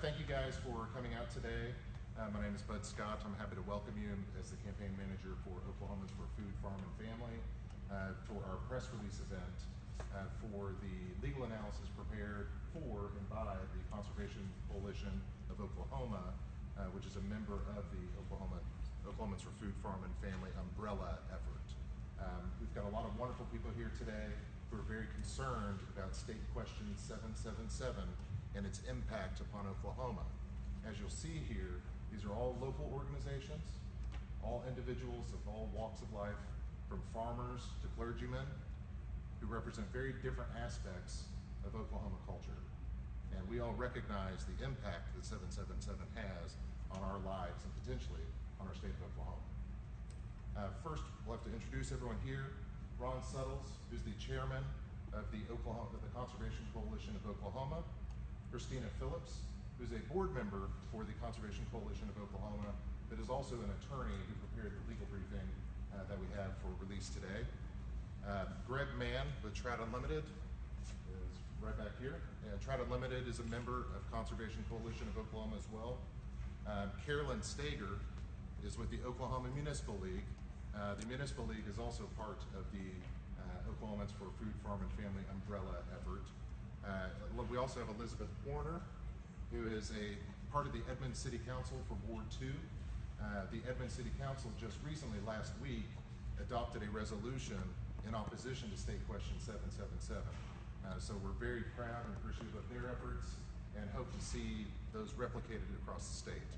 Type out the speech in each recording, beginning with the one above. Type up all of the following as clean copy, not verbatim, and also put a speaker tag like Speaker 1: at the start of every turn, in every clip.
Speaker 1: Thank you guys for coming out today. My name is Bud Scott. I'm happy to welcome you as the campaign manager for Oklahomans for Food, Farm, and Family for our press release event for the legal analysis prepared for and by the Conservation Coalition of Oklahoma, which is a member of the Oklahomans for Food, Farm, and Family umbrella effort. We've got a lot of wonderful people here today who are very concerned about State Question 777 and its impact upon Oklahoma. As you'll see here, these are all local organizations, all individuals of all walks of life, from farmers to clergymen, who represent very different aspects of Oklahoma culture. And we all recognize the impact that 777 has on our lives and potentially on our state of Oklahoma. First, we'll have to introduce everyone here. Ron Suttles, who's the chairman of the Conservation Coalition of Oklahoma. Christina Phillips, who's a board member for the Conservation Coalition of Oklahoma, but is also an attorney who prepared the legal briefing that we have for release today. Greg Mann with Trout Unlimited is right back here. And Trout Unlimited is a member of Conservation Coalition of Oklahoma as well. Carolyn Stager is with the Oklahoma Municipal League. The Municipal League is also part of the Oklahomans for Food, Farm, and Family umbrella effort. We also have Elizabeth Warner, who is a part of the Edmond City Council for Ward 2. The Edmond City Council just recently, last week, adopted a resolution in opposition to State Question 777. So we're very proud and appreciative of their efforts and hope to see those replicated across the state.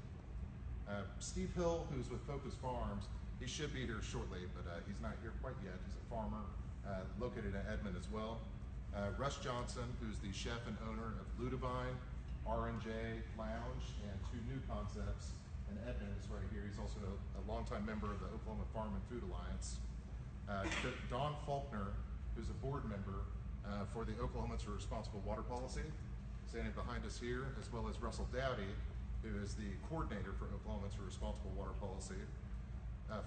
Speaker 1: Steve Hill, who's with Focus Farms, he should be here shortly, but he's not here quite yet. He's a farmer located in Edmond as well. Russ Johnson, who's the chef and owner of Ludivine, R&J Lounge, and two new concepts in Edmond is right here. He's also a longtime member of the Oklahoma Farm and Food Alliance. Don Faulkner, who's a board member for the Oklahomans for Responsible Water Policy, standing behind us here, as well as Russell Dowdy, who is the coordinator for Oklahomans for Responsible Water Policy.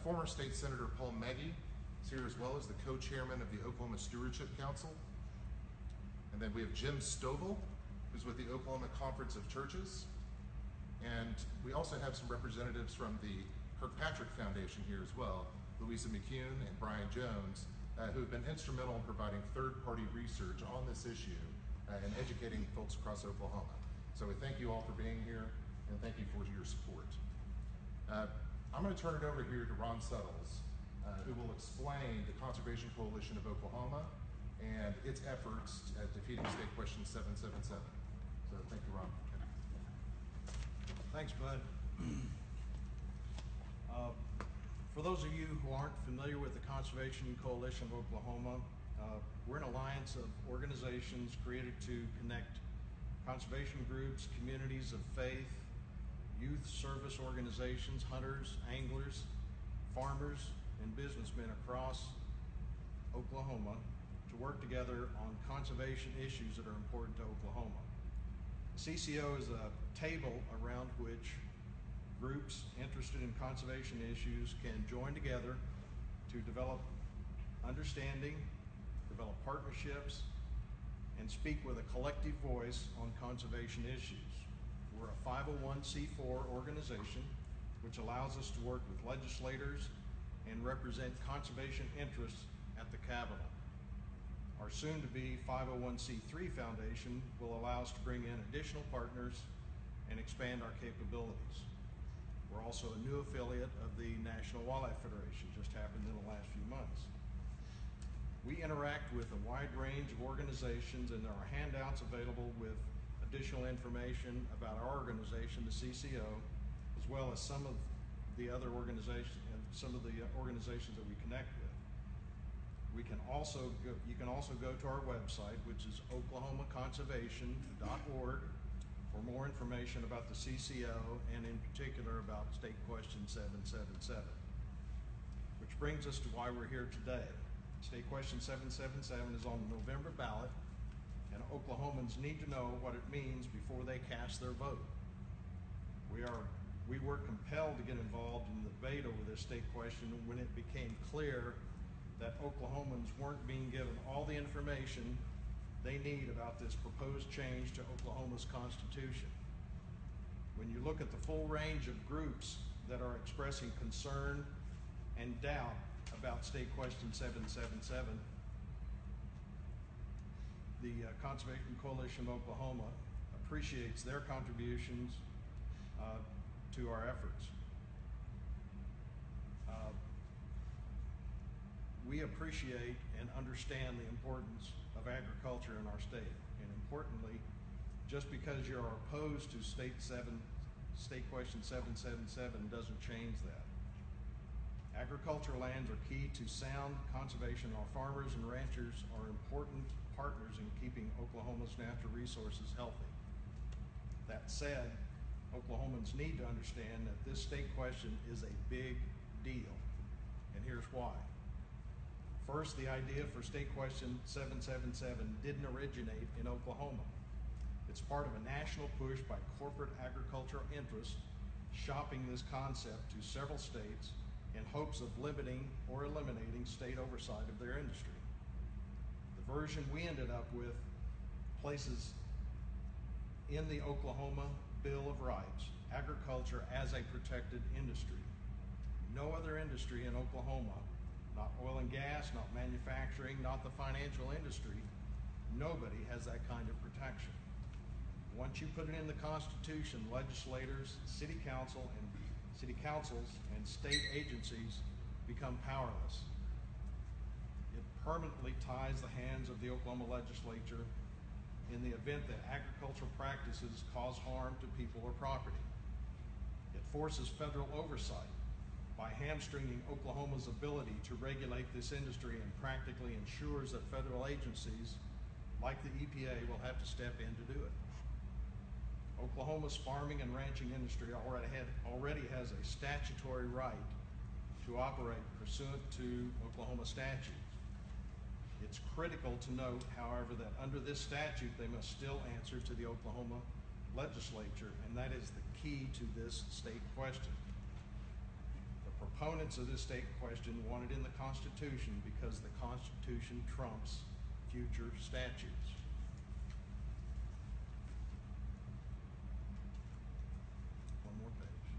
Speaker 1: Former State Senator Paul Maggie is here, as well as the co-chairman of the Oklahoma Stewardship Council. And then we have Jim Stovall, who's with the Oklahoma Conference of Churches. And we also have some representatives from the Kirkpatrick Foundation here as well, Louisa McCune and Brian Jones, who have been instrumental in providing third-party research on this issue and educating folks across Oklahoma. So we thank you all for being here, and thank you for your support. I'm going to turn it over here to Ron Suttles, who will explain the Conservation Coalition of Oklahoma and its efforts at defeating State Question 777. So thank you, Ron.
Speaker 2: Thanks, Bud. For those of you who aren't familiar with the Conservation Coalition of Oklahoma, we're an alliance of organizations created to connect conservation groups, communities of faith, youth service organizations, hunters, anglers, farmers, and businessmen across Oklahoma to work together on conservation issues that are important to Oklahoma. CCO is a table around which groups interested in conservation issues can join together to develop understanding, develop partnerships, and speak with a collective voice on conservation issues. We're a 501c4 organization, which allows us to work with legislators and represent conservation interests at the Capitol. Our soon-to-be 501c3 foundation will allow us to bring in additional partners and expand our capabilities. We're also a new affiliate of the National Wildlife Federation, just happened in the last few months. We interact with a wide range of organizations, and there are handouts available with additional information about our organization, the CCO, as well as some of the other organizations and some of the organizations that we connect with. You can also go to our website, which is oklahomaconservation.org, for more information about the CCO and in particular about State Question 777. Which brings us to why we're here today. State Question 777 is on the November ballot, and Oklahomans need to know what it means before they cast their vote. We were compelled to get involved in the debate over this state question when it became clear that Oklahomans weren't being given all the information they need about this proposed change to Oklahoma's Constitution. When you look at the full range of groups that are expressing concern and doubt about State Question 777, the Conservation Coalition of Oklahoma appreciates their contributions to our efforts. We appreciate and understand the importance of agriculture in our state, and importantly, just because you're opposed to State Question 777 doesn't change that. Agricultural lands are key to sound conservation. Our farmers and ranchers are important partners in keeping Oklahoma's natural resources healthy. That said, Oklahomans need to understand that this state question is a big deal, and here's why. First, the idea for State Question 777 didn't originate in Oklahoma. It's part of a national push by corporate agricultural interests shopping this concept to several states in hopes of limiting or eliminating state oversight of their industry. The version we ended up with places in the Oklahoma Bill of Rights agriculture as a protected industry. No other industry in Oklahoma, not oil and gas, not manufacturing, not the financial industry, nobody has that kind of protection. Once you put it in the Constitution, legislators, city councils and state agencies become powerless. It permanently ties the hands of the Oklahoma legislature in the event that agricultural practices cause harm to people or property. It forces federal oversight by hamstringing Oklahoma's ability to regulate this industry and practically ensures that federal agencies like the EPA will have to step in to do it. Oklahoma's farming and ranching industry already has a statutory right to operate pursuant to Oklahoma statutes. It's critical to note, however, that under this statute they must still answer to the Oklahoma legislature, and that is the key to this state question. Proponents of this state question want it in the Constitution because the Constitution trumps future statutes. One more page.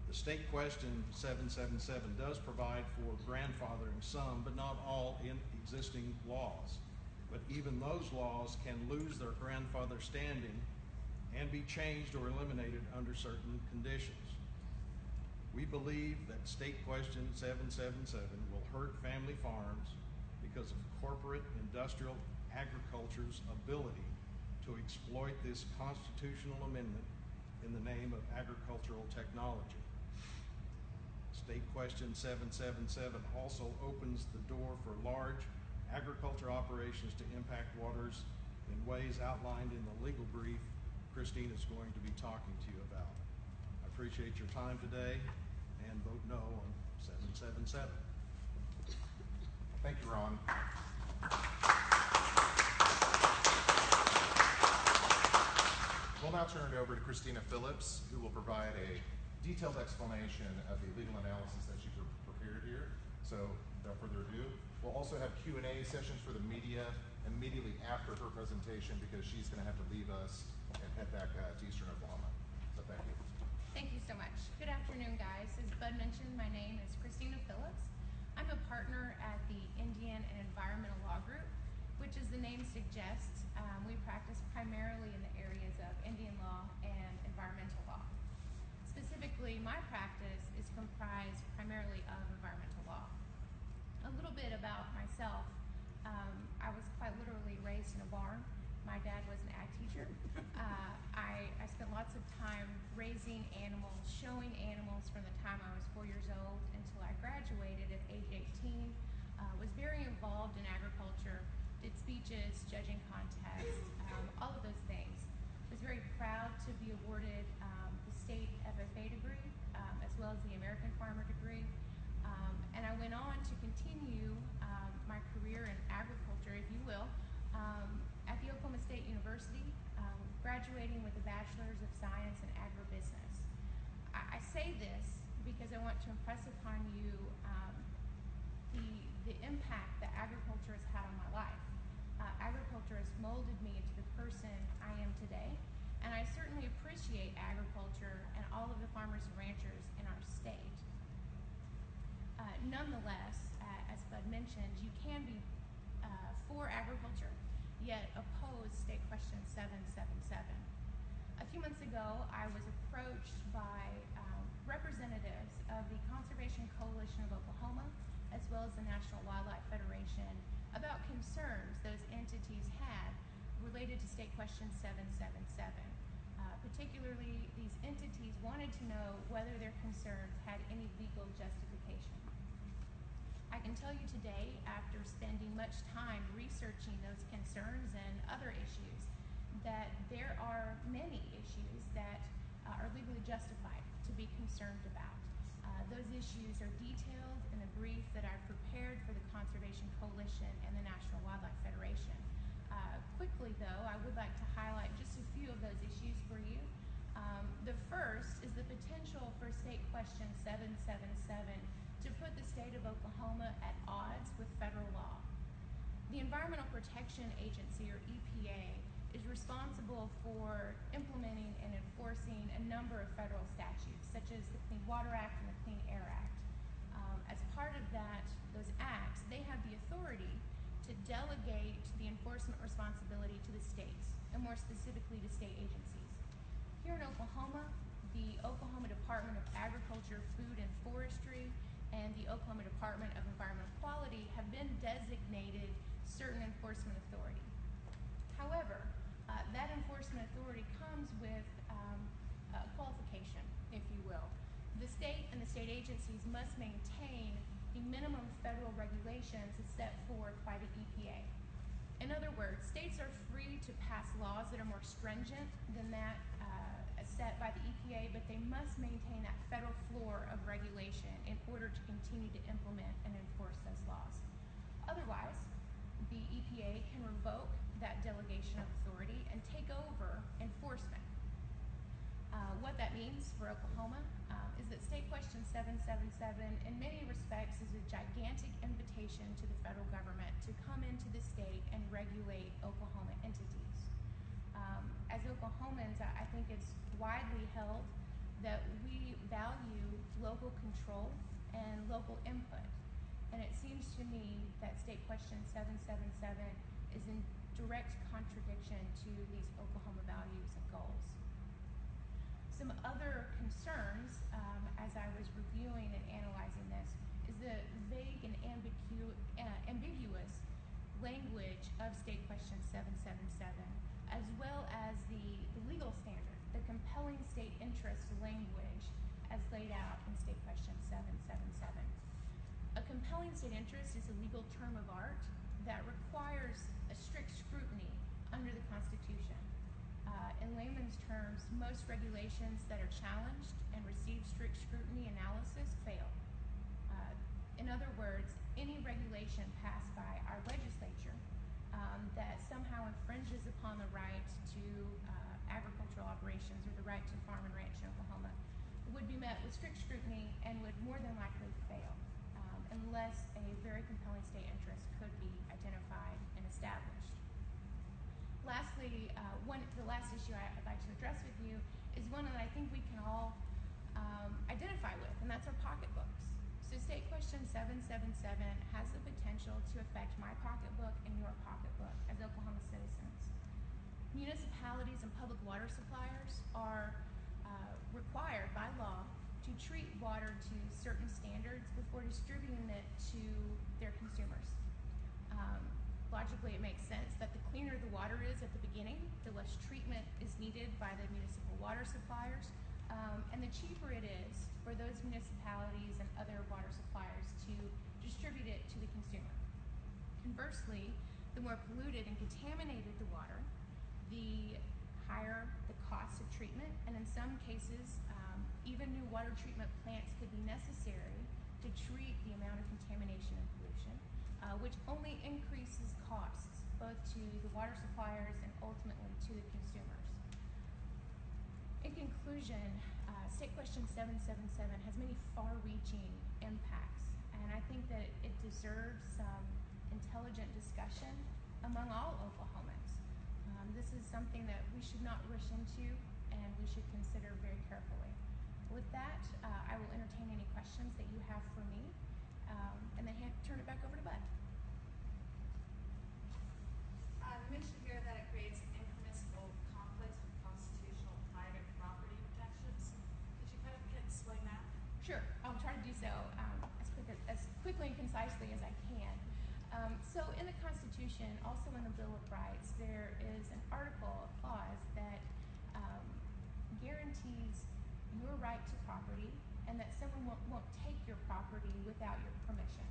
Speaker 2: The State Question 777 does provide for grandfathering some, but not all, in existing laws. But even those laws can lose their grandfather standing and be changed or eliminated under certain conditions. We believe that State Question 777 will hurt family farms because of corporate industrial agriculture's ability to exploit this constitutional amendment in the name of agricultural technology. State Question 777 also opens the door for large agriculture operations to impact waters in ways outlined in the legal brief Christine is going to be talking to you about. I appreciate your time today, and vote no on 777.
Speaker 1: Thank you, Ron. We'll now turn it over to Christina Phillips, who will provide a detailed explanation of the legal analysis that she prepared here. So, without further ado, we'll also have Q&A sessions for the media immediately after her presentation, because she's going to have to leave us and head back to Eastern Oklahoma. So thank you.
Speaker 3: Thank you so much. Good afternoon, guys. As Bud mentioned, my name is Christina Phillips. I'm a partner at the Indian and Environmental Law Group, which, as the name suggests, we practice primarily in the areas of Indian law and environmental law. Specifically, my practice is comprised primarily of environmental law. A little bit about myself. I was quite literally raised in a barn. My dad was an ag teacher. I spent lots of time raising animals, showing animals from the time I was 4 years old until I graduated at age 18. Was very involved in agriculture, did speeches, judging contests, all of those things. Was very proud to be awarded the state FFA degree, as well as the American Farmer degree. And I went on to continue my career in agriculture, if you will, at the Oklahoma State University, graduating with a Bachelor's of Science in Agribusiness. I say this because I want to impress upon you the impact that agriculture has had on my life. agriculture has molded me into the person I am today, and I certainly appreciate agriculture and all of the farmers and ranchers in our state. Nonetheless, as Bud mentioned, you can be for agriculture, yet oppose State Question 777. A few months ago, I was approached by representatives of the Conservation Coalition of Oklahoma, as well as the National Wildlife Federation, about concerns those entities had related to State Question 777. Particularly, these entities wanted to know whether their concerns had any legal justification. I can tell you today, after spending much time researching those concerns and other issues, that there are many issues that are legally justified to be concerned about. Those issues are detailed in a brief that I've prepared for the Conservation Coalition and the National Wildlife Federation. Quickly though, I would like to highlight just a few of those issues for you. The first is the potential for State Question 777 to put the state of Oklahoma at odds with federal law. The Environmental Protection Agency, or EPA, is responsible for implementing and enforcing a number of federal statutes, such as the Clean Water Act and the Clean Air Act. As part of those acts, they have the authority to delegate the enforcement responsibility to the states, and more specifically to state agencies. Here in Oklahoma, the Oklahoma Department of Agriculture, Food and Forestry and the Oklahoma Department of Environmental Quality have been designated certain enforcement authority. However, that enforcement authority comes with a qualification, if you will. The state and the state agencies must maintain the minimum federal regulations set forth by the EPA. In other words, states are free to pass laws that are more stringent than that set by the EPA, but they must maintain that federal floor of regulation in order to continue to implement and enforce those laws. Otherwise, the EPA can revoke that delegation of authority and take over enforcement. What that means for Oklahoma is that State Question 777 in many respects is a gigantic invitation to the federal government to come into the state and regulate Oklahoma entities. As Oklahomans, I think it's widely held that we value local control and local input. And it seems to me that State Question 777 is in direct contradiction to these Oklahoma values and goals. Some other concerns, as I was reviewing and analyzing this, is the vague and ambiguous language of State Question 777, as well as the legal standard, the compelling state interest language as laid out in State Question 777. A compelling state interest is a legal term of art that requires a strict scrutiny under the Constitution. In layman's terms, most regulations that are challenged and receive strict scrutiny analysis fail. In other words, any regulation passed by our legislature that somehow infringes upon the right to agricultural operations or the right to farm and ranch in Oklahoma would be met with strict scrutiny and would more than likely fail unless a very compelling state interest could be identified and established. Lastly, the last issue I'd like to address with you is one that I think we can all identify with, and that's our pocketbooks. So State Question 777 has the potential to affect my pocketbook and your pocketbook as Oklahoma citizens. Municipalities and public water suppliers are required by law to treat water to certain standards before distributing it to their consumers. Logically, it makes sense that the cleaner the water is at the beginning, the less treatment is needed by the municipal water suppliers, and the cheaper it is for those municipalities and other water suppliers to distribute it to the consumer. Conversely, the more polluted and contaminated the water, the higher the cost of treatment, and in some cases, even new water treatment plants could be necessary to treat the amount of contamination and pollution, which only increases costs both to the water suppliers and ultimately to the consumers. In conclusion, State Question 777 has many far-reaching impacts, and I think that it deserves some intelligent discussion among all Oklahomans. This is something that we should not rush into, and we should consider very carefully. With that, I will entertain any questions that you have for me, and then turn it back over to Bud.
Speaker 4: You mentioned here that it creates an impermissible conflict with constitutional private property protections. Could you kind of explain that?
Speaker 3: Sure, I'll try to do so as quickly and concisely as I can. So in the Constitution, also in the Bill of Rights, there is an article, a clause that guarantees your right to property and that someone won't take your property without your permission.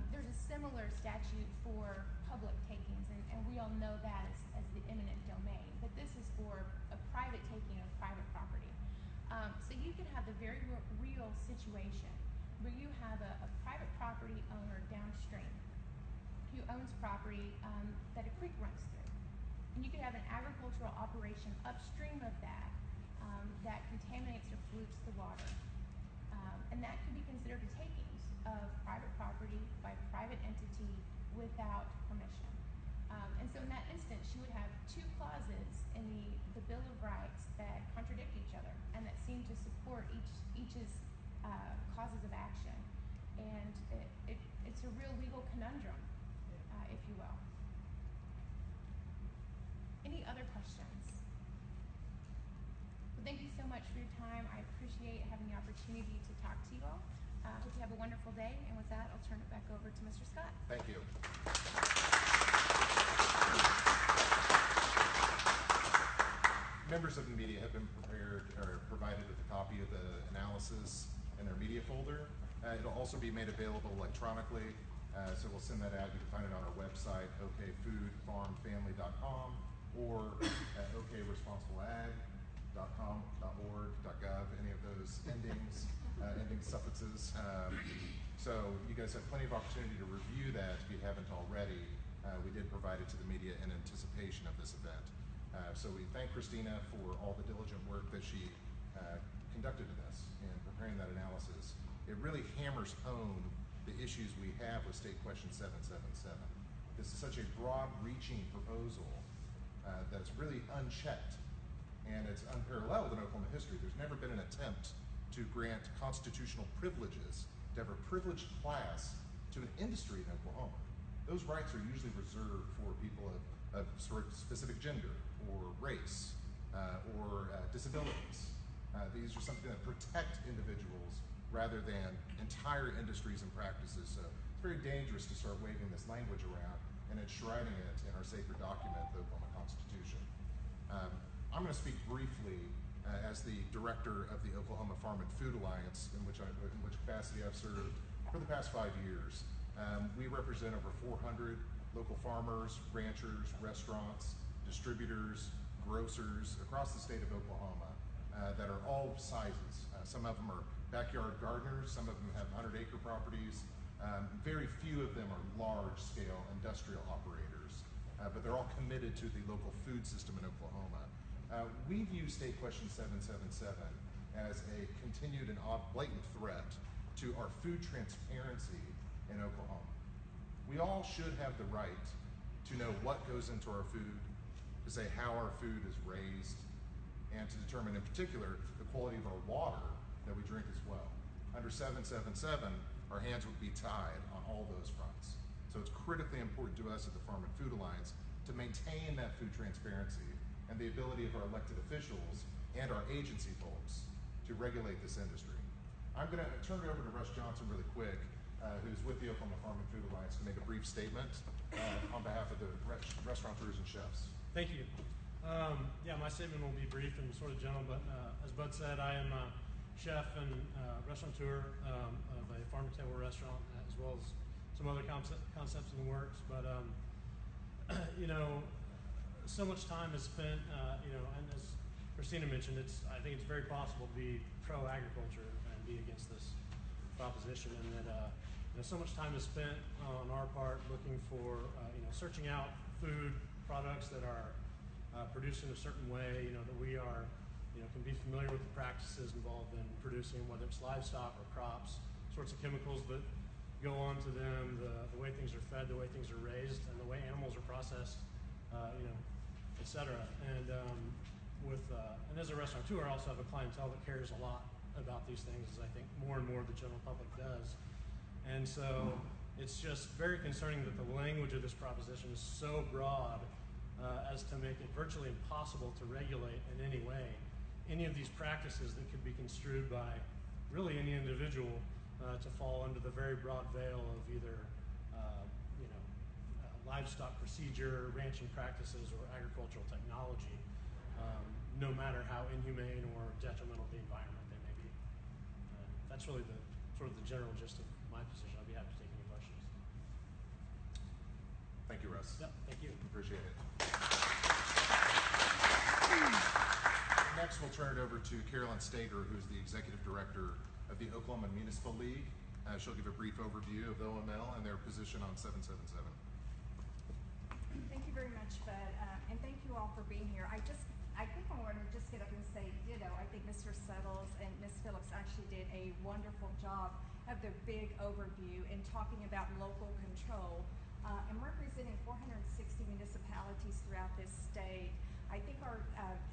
Speaker 3: There's a similar statute for public takings, and we all know that as the eminent domain, but this is for a private taking of private property. So you can have the very real situation where you have a private property owner downstream who owns property that a creek runs through. And you could have an agricultural operation upstream of that that contaminates or pollutes the water. And that could be considered a takings of private property by a private entity without permission. And so in that instance, you would have two clauses in the Bill of Rights that contradict each other and that seem to support each's causes of action. And it's a real legal conundrum, if you will. Any other questions? Well, thank you so much for your time. I appreciate having the opportunity to talk to you all. I hope you have a wonderful day. And with that, I'll turn it back over to Mr. Scott.
Speaker 1: Thank you. Members of the media have been provided with a copy of the analysis in their media folder. It'll also be made available electronically, so we'll send that out. You can find it on our website, okfoodfarmfamily.com, or at okresponsibleag.com, .org, .gov, any of those ending suffixes. So you guys have plenty of opportunity to review that if you haven't already. We did provide it to the media in anticipation of this event. So we thank Christina for all the diligent work that she conducted in this in preparing that analysis. It really hammers home the issues we have with State Question 777. This is such a broad-reaching proposal that's really unchecked, and it's unparalleled in Oklahoma history. There's never been an attempt to grant constitutional privileges, to have a privileged class to an industry in Oklahoma. Those rights are usually reserved for people of sort of specific gender or race or disabilities. These are something that protect individuals rather than entire industries and practices. So it's very dangerous to start waving this language around and enshrining it in our sacred document, the Oklahoma Constitution. I'm going to speak briefly as the director of the Oklahoma Farm and Food Alliance, in which capacity I've served for the past 5 years. We represent over 400 local farmers, ranchers, restaurants, distributors, grocers across the state of Oklahoma that are all sizes. Some of them are backyard gardeners, some of them have 100-acre properties. Very few of them are large-scale industrial operators, but they're all committed to the local food system in Oklahoma. We view State Question 777 as a continued and blatant threat to our food transparency in Oklahoma. We all should have the right to know what goes into our food, to say how our food is raised, and to determine in particular the quality of our water that we drink as well. Under 777, our hands would be tied on all those fronts. So it's critically important to us at the Farm and Food Alliance to maintain that food transparency and the ability of our elected officials and our agency folks to regulate this industry. I'm going to turn it over to Russ Johnson really quick, who's with the Oklahoma Farm and Food Alliance, to make a brief statement on behalf of the restaurateurs and chefs.
Speaker 5: Thank you. Yeah, my statement will be brief and sort of general, but as Bud said, I am a chef and restaurateur of a farm-to-table restaurant, as well as some other concepts in the works. But you know, so much time is spent, you know, and as Christina mentioned, I think it's very possible to be pro-agriculture and be against this proposition, and that you know, so much time is spent on our part looking for, you know, searching out food products that are produced in a certain way, you know, that we are, you know, can be familiar with the practices involved in producing, whether it's livestock or crops, sorts of chemicals that go on to them, the way things are fed. bred, the way things are raised, and the way animals are processed, etc. And and as a restaurateur, I also have a clientele that cares a lot about these things, as I think more and more of the general public does. And so it's just very concerning that the language of this proposition is so broad as to make it virtually impossible to regulate in any way any of these practices that could be construed by really any individual to fall under the very broad veil of either livestock procedure, ranching practices, or agricultural technology, no matter how inhumane or detrimental the environment they may be. That's really the sort of the general gist of my position. I'll be happy to take any questions.
Speaker 1: Thank you, Russ.
Speaker 5: Yep, thank you.
Speaker 1: Appreciate it. Next, we'll turn it over to Carolyn Stager, who's the Executive Director of the Oklahoma Municipal League. She'll give a brief overview of the OML and their position on 777.
Speaker 6: Thank you very much, Bud, and thank you all for being here. I think I want to just get up and say ditto. I think Mr. Settles and Ms. Phillips actually did a wonderful job of the big overview in talking about local control. And representing 460 municipalities throughout this state, I think our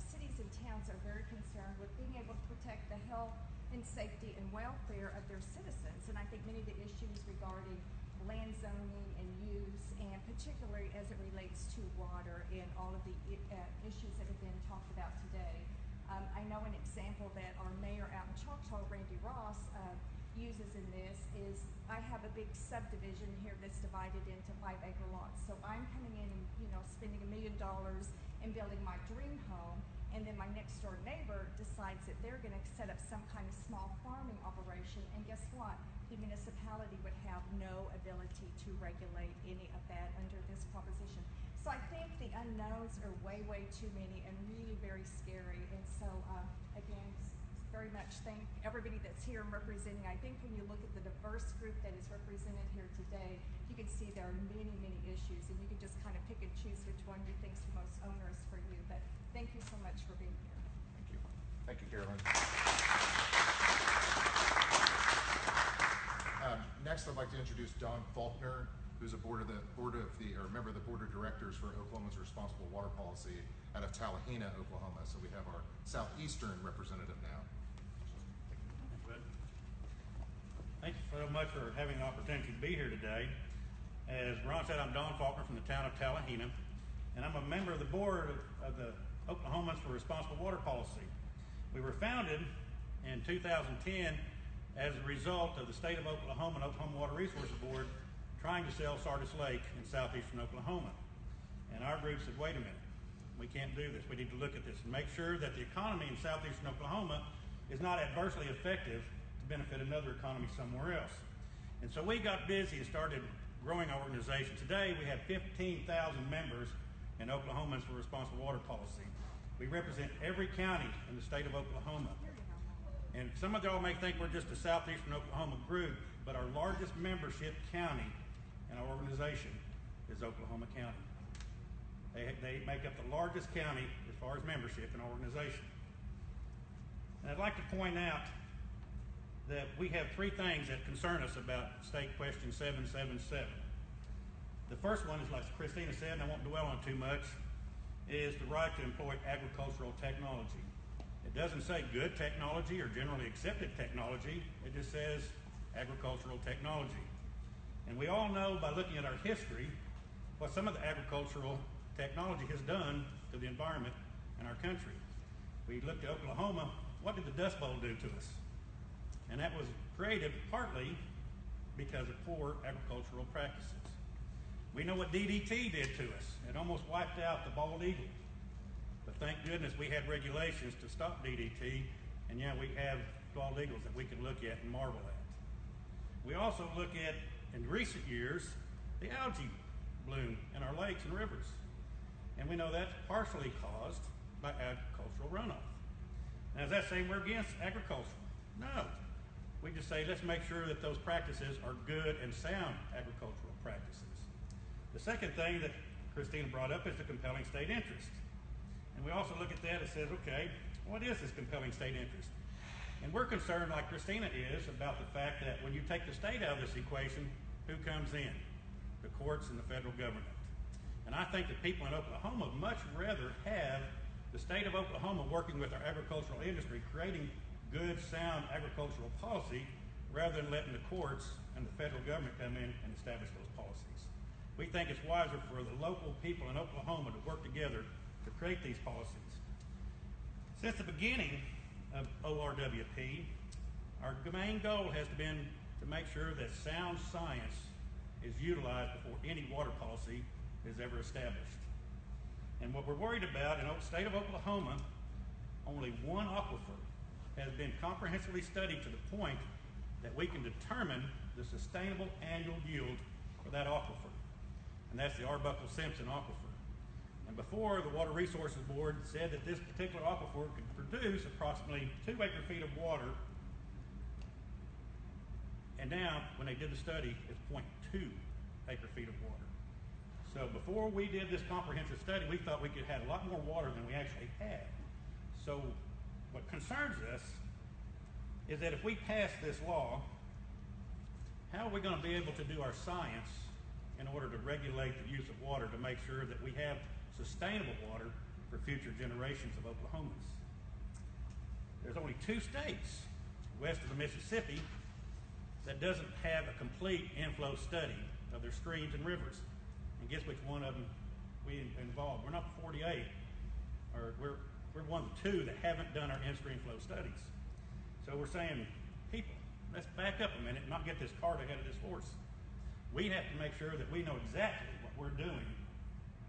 Speaker 6: cities and towns are very concerned with being able to protect the health and safety and welfare of their citizens. And I think many of the issues regarding land zoning and use, and particularly as it relates to water and all of the issues that have been talked about today. I know an example that our mayor out in Choctaw, Randy Ross, uses in this is I have a big subdivision here that's divided into 5-acre lots. So I'm coming in and spending $1 million and building my dream home, and then my next door neighbor decides that they're going to set up some kind of small farming operation, and guess what? The municipality would have no ability to regulate any of that under this proposition. So I think the unknowns are way, way too many and really very scary. And so again, very much thank everybody that's here and representing. I think when you look at the diverse group that is represented here today, you can see there are many, many issues, and you can just kind of pick and choose which one you think is the most onerous for you. But thank you so much for being here.
Speaker 1: Thank you. Thank you, Carolyn. Next, I'd like to introduce Don Faulkner, who's a member of the board of directors for Oklahoma's Responsible Water Policy out of Tallahena, Oklahoma. So we have our southeastern representative now.
Speaker 7: Thank you so much for having the opportunity to be here today. As Ron said, I'm Don Faulkner from the town of Tallahena, and I'm a member of the board of the Oklahomans for Responsible Water Policy. We were founded in 2010 as a result of the state of Oklahoma and Oklahoma Water Resources Board trying to sell Sardis Lake in southeastern Oklahoma. And our group said, wait a minute, we can't do this. We need to look at this and make sure that the economy in southeastern Oklahoma is not adversely affected to benefit another economy somewhere else. And so we got busy and started growing our organization. Today we have 15,000 members in Oklahomans for Responsible Water Policy. We represent every county in the state of Oklahoma. And some of y'all may think we're just a southeastern Oklahoma group, but our largest membership county in our organization is Oklahoma County. They make up the largest county as far as membership in our organization. And I'd like to point out that we have three things that concern us about State Question 777. The first one is, like Christina said, and I won't dwell on too much, is the right to employ agricultural technology. It doesn't say good technology or generally accepted technology. It just says agricultural technology. And we all know by looking at our history what some of the agricultural technology has done to the environment in our country. We looked at Oklahoma. What did the Dust Bowl do to us? And that was created partly because of poor agricultural practices. We know what DDT did to us. It almost wiped out the bald eagle. But thank goodness we had regulations to stop DDT, and yeah, we have bald eagles that we can look at and marvel at. We also look at, in recent years, the algae bloom in our lakes and rivers. And we know that's partially caused by agricultural runoff. Now, does that say we're against agriculture? No. We just say let's make sure that those practices are good and sound agricultural practices. The second thing that Christina brought up is the compelling state interest. And we also look at that and says, okay, what is this compelling state interest? And we're concerned, like Christina is, about the fact that when you take the state out of this equation, who comes in? the courts, and the federal government. And I think that people in Oklahoma much rather have the state of Oklahoma working with our agricultural industry, creating good, sound agricultural policy, rather than letting the courts and the federal government come in and establish those policies. We think it's wiser for the local people in Oklahoma to work together to create these policies. Since the beginning of ORWP, our main goal has been to make sure that sound science is utilized before any water policy is ever established. And what we're worried about in the state of Oklahoma, only one aquifer has been comprehensively studied to the point that we can determine the sustainable annual yield for that aquifer. And that's the Arbuckle-Simpson aquifer. And before, the Water Resources Board said that this particular aquifer could produce approximately 2 acre-feet of water. And now, when they did the study, it's 0.2 acre-feet of water. So before we did this comprehensive study, we thought we could have a lot more water than we actually had. So what concerns us is that if we pass this law, how are we going to be able to do our science in order to regulate the use of water to make sure that we have sustainable water for future generations of Oklahomans? There's only 2 states west of the Mississippi that doesn't have a complete inflow study of their streams and rivers. And guess which one of them we involved? We're not the 48, or we're one of the 2 that haven't done our in-stream flow studies. So we're saying, people, let's back up a minute and not get this cart ahead of this horse. We have to make sure that we know exactly what we're doing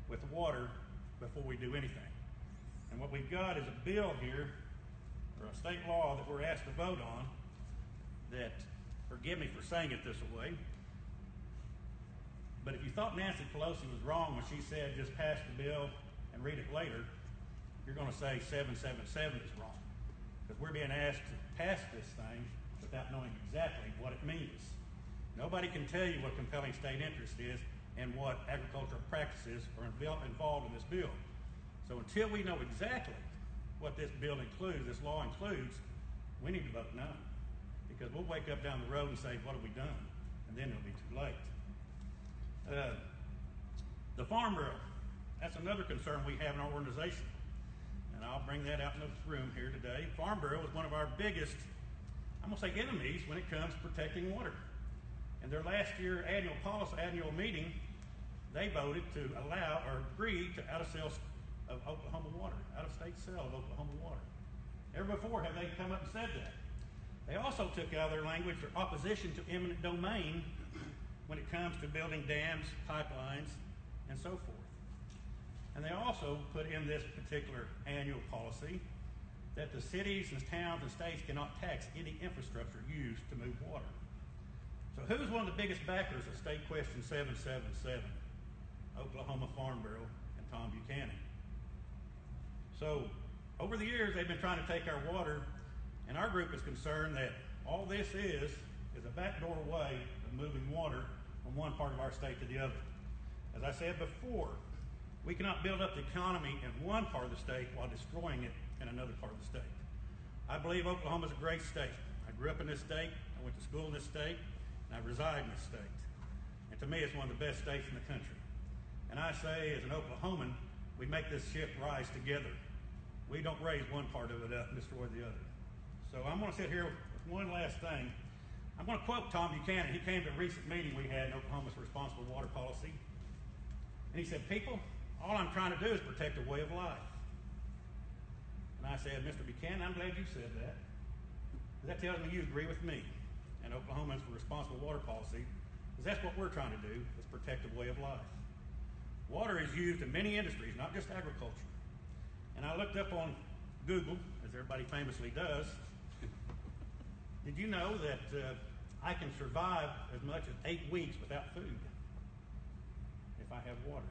Speaker 7: with the water before we do anything. And what we've got is a bill here, or a state law that we're asked to vote on that, forgive me for saying it this way, but if you thought Nancy Pelosi was wrong when she said just pass the bill and read it later, you're going to say 777 is wrong. Because we're being asked to pass this thing without knowing exactly what it means. Nobody can tell you what compelling state interest is and what agricultural practices are involved in this bill. So until we know exactly what this bill includes, this law includes, we need to vote no. Because we'll wake up down the road and say, what have we done? And then it'll be too late. The Farm Bureau, that's another concern we have in our organization. And I'll bring that out in the room here today. Farm Bureau is one of our biggest, I'm going to say enemies when it comes to protecting water. In their last year annual meeting, they voted to allow or agree to out-of-sale of Oklahoma water, out-of-state sale of Oklahoma water. Never before have they come up and said that. They also took out of their language their opposition to eminent domain when it comes to building dams, pipelines, and so forth. And they also put in this particular annual policy that the cities and towns and states cannot tax any infrastructure used to move water. So who's one of the biggest backers of State Question 777? Oklahoma Farm Bureau and Tom Buchanan. So over the years, they've been trying to take our water, and our group is concerned that all this is a backdoor way of moving water from one part of our state to the other. As I said before, we cannot build up the economy in one part of the state while destroying it in another part of the state. I believe Oklahoma is a great state. I grew up in this state, I went to school in this state, and I reside in this state. And to me, it's one of the best states in the country. And I say, as an Oklahoman, we make this ship rise together. We don't raise one part of it up and destroy the other. So I'm going to sit here with one last thing. I'm going to quote Tom Buchanan. He came to a recent meeting we had in Oklahoma's Responsible Water Policy. And he said, people, all I'm trying to do is protect a way of life. And I said, Mr. Buchanan, I'm glad you said that. That tells me you agree with me and Oklahomans for Responsible Water Policy, because that's what we're trying to do, is protect a way of life. Water is used in many industries, not just agriculture. And I looked up on Google, as everybody famously does. Did you know that I can survive as much as 8 weeks without food if I have water?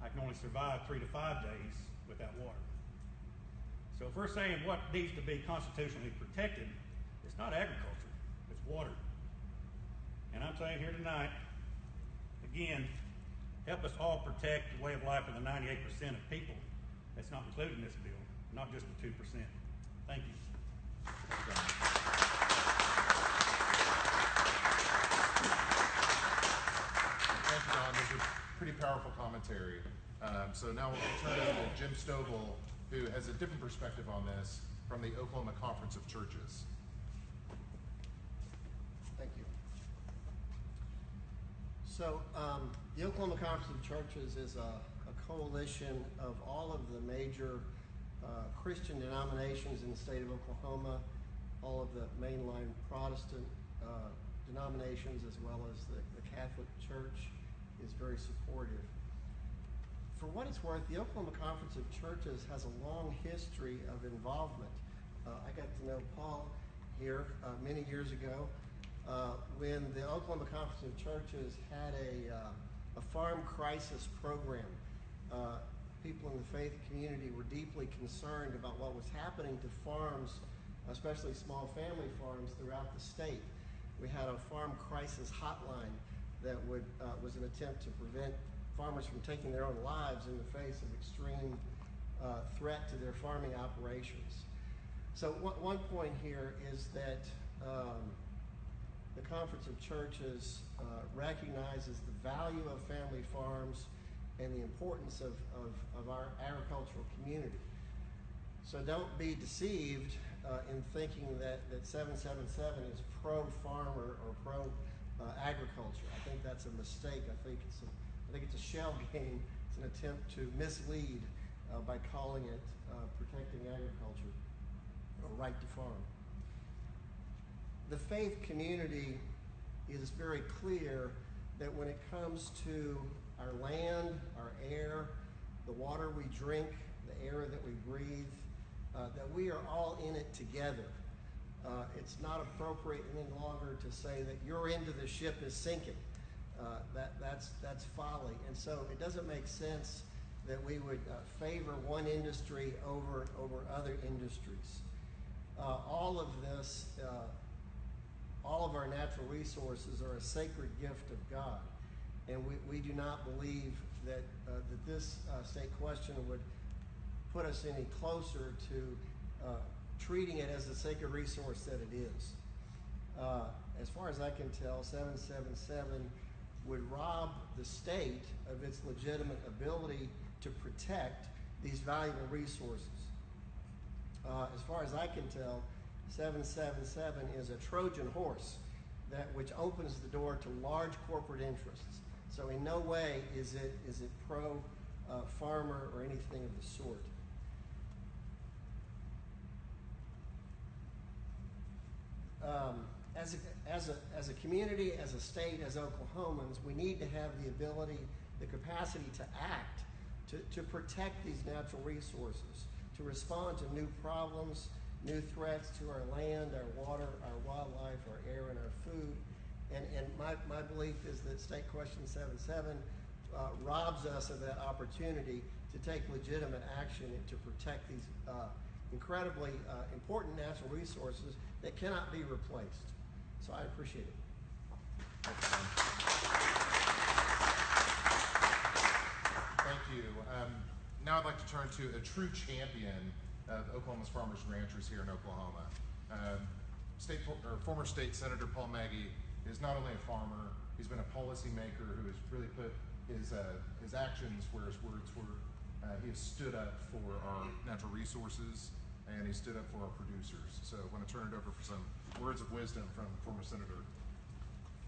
Speaker 7: I can only survive 3 to 5 days without water. So if we're saying what needs to be constitutionally protected, it's not agriculture, it's water. And I'm saying here tonight, again, help us all protect the way of life of the 98% of people that's not included in this bill, not just the 2%. Thank you.
Speaker 1: powerful commentary. So now we'll turn it over to Jim Stovall, who has a different perspective on this from the Oklahoma Conference of Churches.
Speaker 8: Thank you. So the Oklahoma Conference of Churches is a coalition of all of the major Christian denominations in the state of Oklahoma, all of the mainline Protestant denominations, as well as the Catholic Church is very supportive. For what it's worth, the Oklahoma Conference of Churches has a long history of involvement. I got to know Paul here many years ago when the Oklahoma Conference of Churches had a farm crisis program. People in the faith community were deeply concerned about what was happening to farms, especially small family farms throughout the state. We had a farm crisis hotline that was an attempt to prevent farmers from taking their own lives in the face of extreme threat to their farming operations. So one point here is that the Conference of Churches recognizes the value of family farms and the importance of our agricultural community. So don't be deceived in thinking that 777 is pro-farmer or pro-agriculture. I think that's a mistake. I think it's a shell game. It's an attempt to mislead by calling it protecting agriculture or right to farm. The faith community is very clear that when it comes to our land, our air, the water we drink, the air that we breathe, that we are all in it together. It's not appropriate any longer to say that your end of the ship is sinking. That's folly. And so it doesn't make sense that we would favor one industry over other industries. All of this, all of our natural resources are a sacred gift of God. And we do not believe that this state question would put us any closer to treating it as the sacred resource that it is. As far as I can tell, 777 would rob the state of its legitimate ability to protect these valuable resources. As far as I can tell, 777 is a Trojan horse which opens the door to large corporate interests. So in no way is it pro-farmer or anything of the sort. As a community, as a state, as Oklahomans, we need to have the ability, the capacity to act, to protect these natural resources, to respond to new problems, new threats to our land, our water, our wildlife, our air, and our food. And my belief is that State Question 77 robs us of that opportunity to take legitimate action to protect these incredibly important natural resources that cannot be replaced. So I appreciate it.
Speaker 1: Thank you. Now I'd like to turn to a true champion of Oklahoma's farmers and ranchers here in Oklahoma. Former State Senator Paul Maggie is not only a farmer, he's been a policymaker who has really put his actions where his words were. He has stood up for our natural resources and he stood up for our producers. So I want to turn it over for some words of wisdom from former Senator.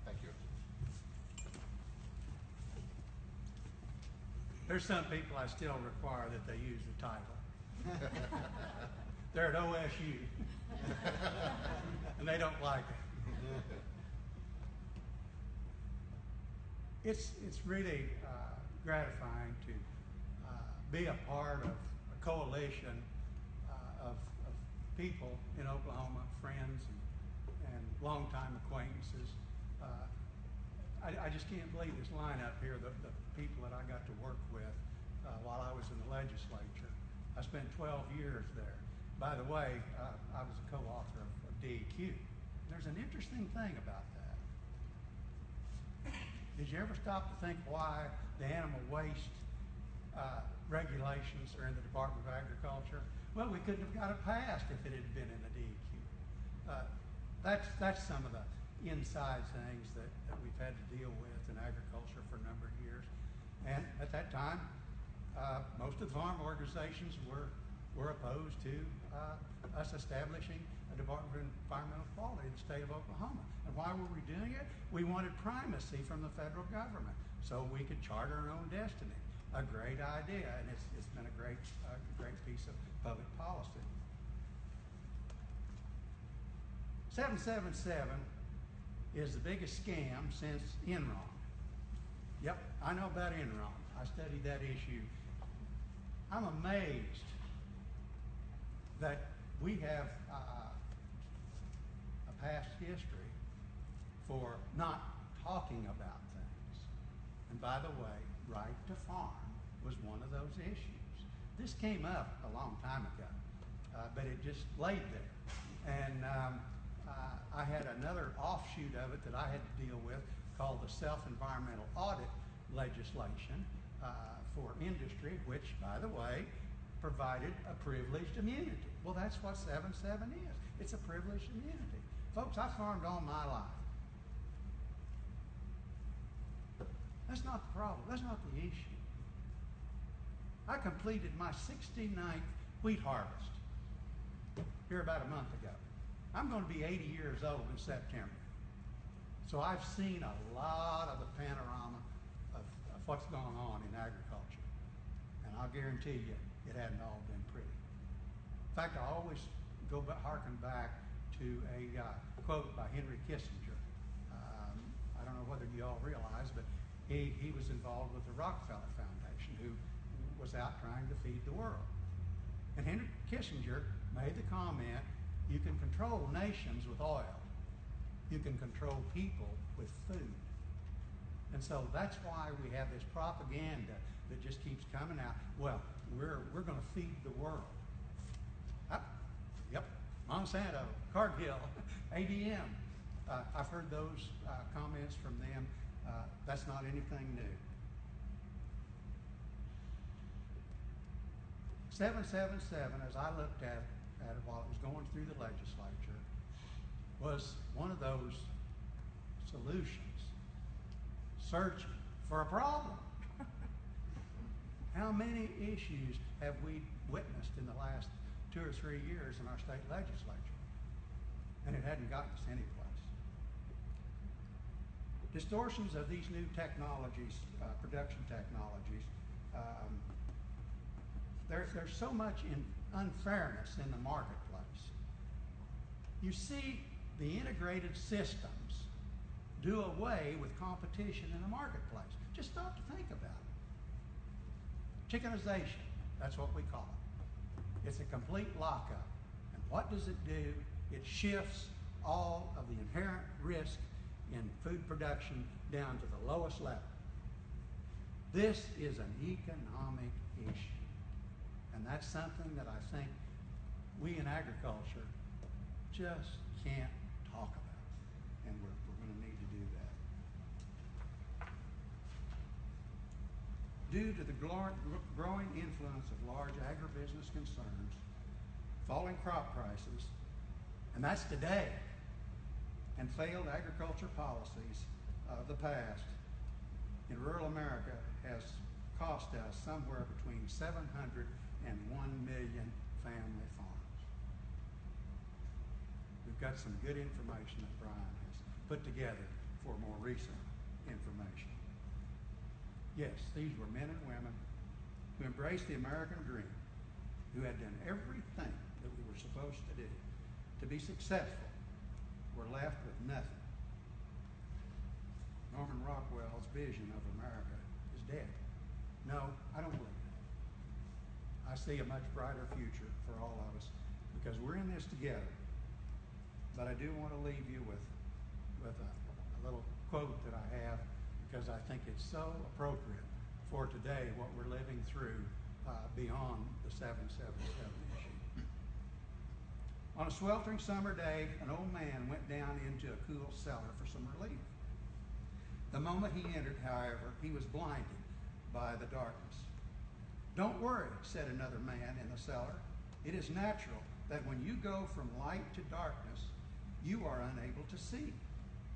Speaker 1: Thank you.
Speaker 7: There's some people I still require that they use the title. They're at OSU. And they don't like it. It's really gratifying to be a part of a coalition of people in Oklahoma, friends and longtime acquaintances. I just can't believe this lineup here, the people that I got to work with while I was in the legislature. I spent 12 years there. By the way, I was a co-author of DEQ. There's an interesting thing about that. Did you ever stop to think why the animal waste regulations are in the Department of Agriculture? Well, we couldn't have got it passed if it had been in the DEQ. That's some of the inside things that we've had to deal with in agriculture for a number of years. And at that time, most of the farm organizations were opposed to us establishing a Department of Environmental Quality in the state of Oklahoma. And why were we doing it? We wanted primacy from the federal government so we could chart our own destiny. A great idea, and it's been a great piece of public policy. 777 is the biggest scam since Enron. Yep, I know about Enron. I studied that issue. I'm amazed that we have a past history for not talking about things. And by the way, right to farm was one of those issues. This came up a long time ago, but it just laid there. And I had another offshoot of it that I had to deal with called the self-environmental audit legislation for industry, which, by the way, provided a privileged immunity. Well, that's what 77 is. It's a privileged immunity. Folks, I farmed all my life. That's not the problem. That's not the issue. I completed my 69th wheat harvest here about a month ago. I'm going to be 80 years old in September. So I've seen a lot of the panorama of what's going on in agriculture. And I'll guarantee you, it hadn't all been pretty. In fact, I always harken back to a quote by Henry Kissinger. I don't know whether you all realize, but he was involved with the Rockefeller Foundation, who was out trying to feed the world. And Henry Kissinger made the comment, you can control nations with oil. You can control people with food. And so that's why we have this propaganda that just keeps coming out. Well, we're going to feed the world. Yep, Monsanto, Cargill, ADM. I've heard those comments from them. That's not anything new. 777, as I looked at it while it was going through the legislature, was one of those solutions, searching for a problem. How many issues have we witnessed in the last 2 or 3 years in our state legislature? And it hadn't gotten us anyplace. Distortions of these new technologies, production technologies, there's so much unfairness in the marketplace. You see the integrated systems do away with competition in the marketplace. Just stop to think about it. Chickenization, that's what we call it. It's a complete lockup. And what does it do? It shifts all of the inherent risk in food production down to the lowest level. This is an economic issue. And that's something that I think we in agriculture just can't talk about. And we're going to need to do that. Due to the growing influence of large agribusiness concerns, falling crop prices, and that's today, and failed agriculture policies of the past in rural America has cost us somewhere between 700 and 1 million family farms. We've got some good information that Brian has put together for more recent information. Yes, these were men and women who embraced the American dream, who had done everything that we were supposed to do to be successful, were left with nothing. Norman Rockwell's vision of America is dead. No, I don't believe it. I see a much brighter future for all of us because we're in this together. But I do want to leave you with a little quote that I have because I think it's so appropriate for today, what we're living through beyond the 777 issue. On a sweltering summer day, an old man went down into a cool cellar for some relief. The moment he entered, however, he was blinded by the darkness. Don't worry, said another man in the cellar. It is natural that when you go from light to darkness, you are unable to see.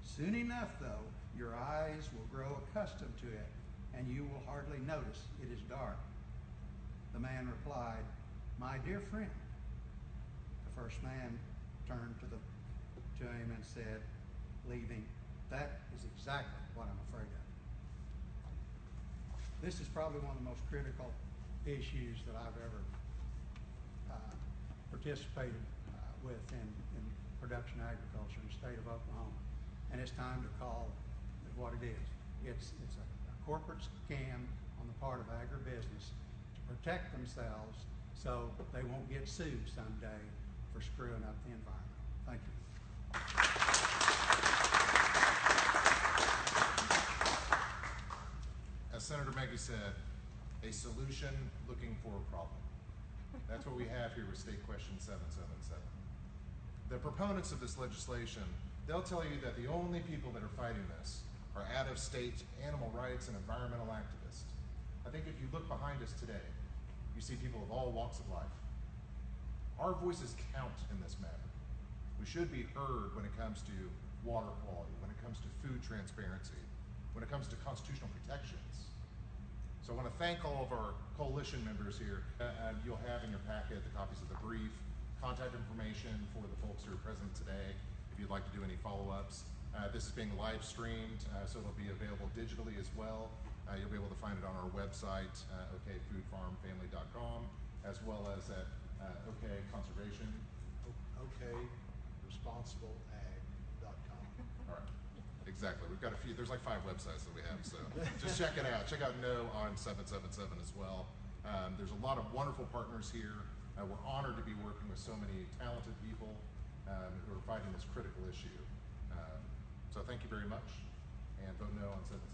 Speaker 7: Soon enough, though, your eyes will grow accustomed to it,
Speaker 9: and you will hardly notice it is dark. The man replied, "My dear friend." The first man turned to him and said, leaving, "That is exactly what I'm afraid of." This is probably one of the most critical issues that I've ever participated with in production agriculture in the state of Oklahoma. And it's time to call it what it is. It's a corporate scam on the part of agribusiness to protect themselves so they won't get sued someday for screwing up the environment. Thank you.
Speaker 1: As Senator Meggie said, a solution looking for a problem. That's what we have here with State Question 777. The proponents of this legislation, they'll tell you that the only people that are fighting this are out-of-state animal rights and environmental activists. I think if you look behind us today, you see people of all walks of life. Our voices count in this matter. We should be heard when it comes to water quality, when it comes to food transparency, when it comes to constitutional protections. So I want to thank all of our coalition members here. You'll have in your packet the copies of the brief, contact information for the folks who are present today if you'd like to do any follow-ups. This is being live streamed, so it'll be available digitally as well. You'll be able to find it on our website, okfoodfarmfamily.com, as well as at okconservation.
Speaker 2: OKResponsibleAg.com.
Speaker 1: All right. Exactly. We've got a few. There's like 5 websites that we have, so just check it out. Check out No on 777 as well. There's a lot of wonderful partners here. We're honored to be working with so many talented people who are fighting this critical issue. So thank you very much, and vote no on 777.